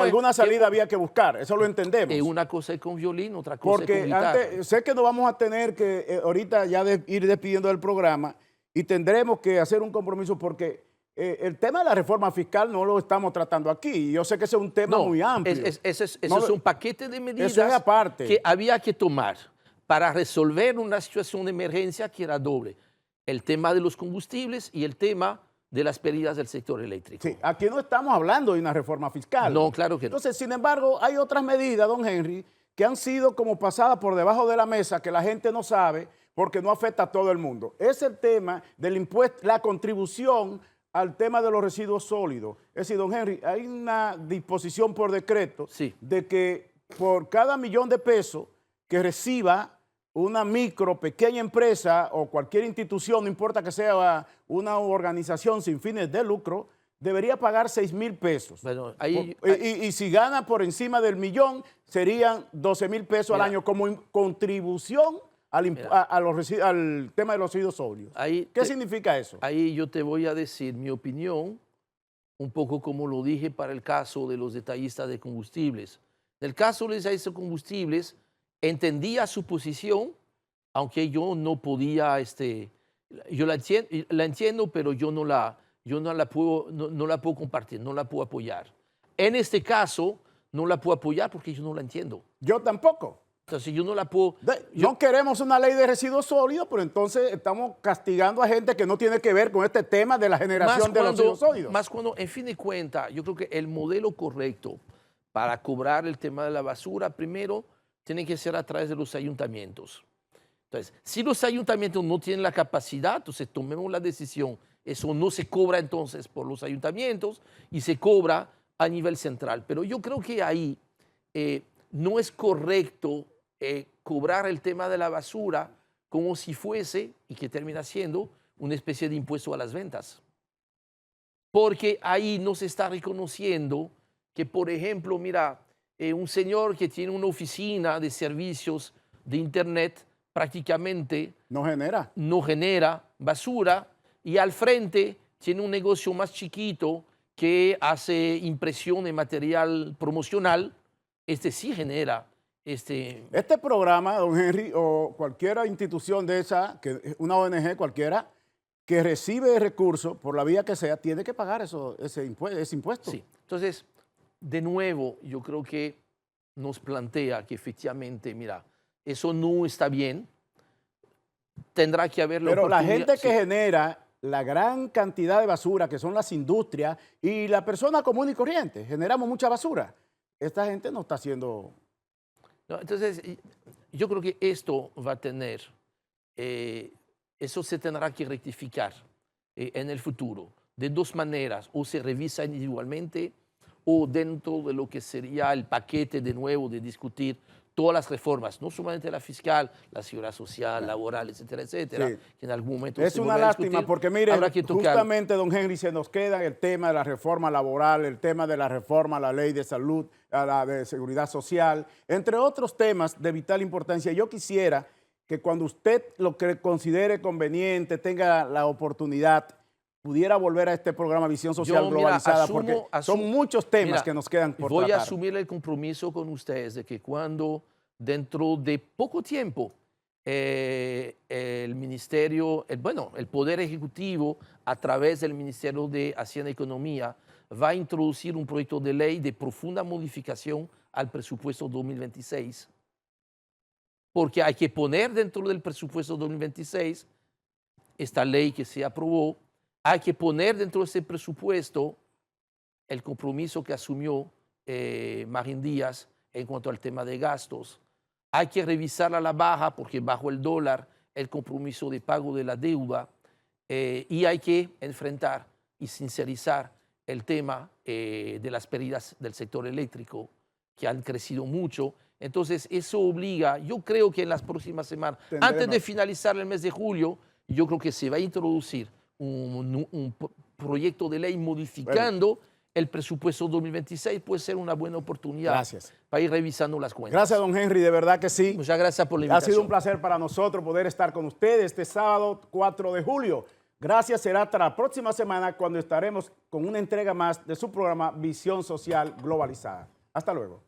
A: alguna salida había que buscar, eso lo entendemos.
B: Una cosa es con violín, otra cosa es con
A: Porque
B: guitarra.
A: antes, sé que nos vamos a tener que ahorita ya ir despidiendo del programa y tendremos que hacer un compromiso porque el tema de la reforma fiscal no lo estamos tratando aquí. Yo sé que ese es un tema muy amplio.
B: Eso es un paquete de medidas
A: eso es aparte.
B: que había que tomar para resolver una situación de emergencia que era doble. El tema de los combustibles y el tema de las pérdidas del sector eléctrico.
A: Sí, aquí no estamos hablando de una reforma fiscal.
B: No, claro que no.
A: Entonces, sin embargo, hay otras medidas, don Henry, que han sido como pasadas por debajo de la mesa que la gente no sabe porque no afecta a todo el mundo. Es el tema del impuesto, la contribución al tema de los residuos sólidos. Es decir, don Henry, hay una disposición por decreto de que por cada $1.000.000 que reciba una pequeña empresa o cualquier institución, no importa que sea una organización sin fines de lucro, debería pagar 6.000 pesos.
B: Bueno,
A: y si gana por encima del millón, serían 12.000 pesos al año como contribución al tema de los residuos sólidos. ¿Qué significa eso?
B: Ahí yo te voy a decir mi opinión, un poco como lo dije para el caso de los detallistas de combustibles. En el caso de los detallistas de combustibles, entendía su posición, aunque yo no podía, yo la entiendo, pero yo no la puedo compartir, no la puedo apoyar. En este caso, no la puedo apoyar porque yo no la entiendo.
A: Yo tampoco.
B: Entonces yo no la puedo...
A: No queremos una ley de residuos sólidos, pero entonces estamos castigando a gente que no tiene que ver con este tema de la generación de los residuos sólidos.
B: Más cuando, en fin de cuentas, yo creo que el modelo correcto para cobrar el tema de la basura, primero, tiene que ser a través de los ayuntamientos. Entonces, si los ayuntamientos no tienen la capacidad, entonces tomemos la decisión. Eso no se cobra entonces por los ayuntamientos y se cobra a nivel central. Pero yo creo que ahí no es correcto cobrar el tema de la basura como si fuese, y que termina siendo, una especie de impuesto a las ventas. Porque ahí no se está reconociendo que, por ejemplo, mira, un señor que tiene una oficina de servicios de Internet prácticamente
A: no
B: genera basura y al frente tiene un negocio más chiquito que hace impresión de material promocional. Sí genera. Este
A: programa, don Henry, o cualquier institución de esa, una ONG cualquiera, que recibe recursos por la vía que sea, tiene que pagar ese impuesto.
B: Sí, entonces, de nuevo, yo creo que nos plantea que efectivamente, mira, eso no está bien, tendrá que haber la
A: oportunidad. Pero la gente que genera la gran cantidad de basura, que son las industrias, y la persona común y corriente, generamos mucha basura. Esta gente no está haciendo...
B: No, entonces, yo creo que esto va a tener, eso se tendrá que rectificar en el futuro, de dos maneras, o se revisa individualmente, o dentro de lo que sería el paquete de nuevo de discutir todas las reformas, no solamente la fiscal, la seguridad social, laboral, etcétera, etcétera, que en algún momento
A: es una lástima porque, mire, justamente, don Henry, se nos queda el tema de la reforma laboral, el tema de la reforma a la ley de salud, a la de seguridad social, entre otros temas de vital importancia. Yo quisiera que cuando usted lo que considere conveniente, tenga la oportunidad, pudiera volver a este programa Visión Social
B: Yo, mira,
A: Globalizada, porque son muchos temas
B: mira,
A: que nos quedan por
B: voy
A: tratar.
B: a asumir el compromiso con ustedes de que cuando dentro de poco tiempo el ministerio, el Poder Ejecutivo a través del Ministerio de Hacienda y Economía va a introducir un proyecto de ley de profunda modificación al presupuesto 2026, porque hay que poner dentro del presupuesto 2026 esta ley que se aprobó, hay que poner dentro de ese presupuesto el compromiso que asumió Marín Díaz en cuanto al tema de gastos. Hay que revisar a la baja porque bajo el dólar el compromiso de pago de la deuda y hay que enfrentar y sincerizar el tema de las pérdidas del sector eléctrico que han crecido mucho. Entonces eso obliga, yo creo que en las próximas semanas, antes de finalizar el mes de julio, yo creo que se va a introducir un proyecto de ley modificando el presupuesto 2026, puede ser una buena oportunidad para ir revisando las cuentas.
A: Gracias, don Henry, de verdad que sí.
B: Muchas gracias por la invitación.
A: Ha sido un placer para nosotros poder estar con ustedes este sábado 4 de julio. Gracias, será hasta la próxima semana cuando estaremos con una entrega más de su programa Visión Social Globalizada. Hasta luego.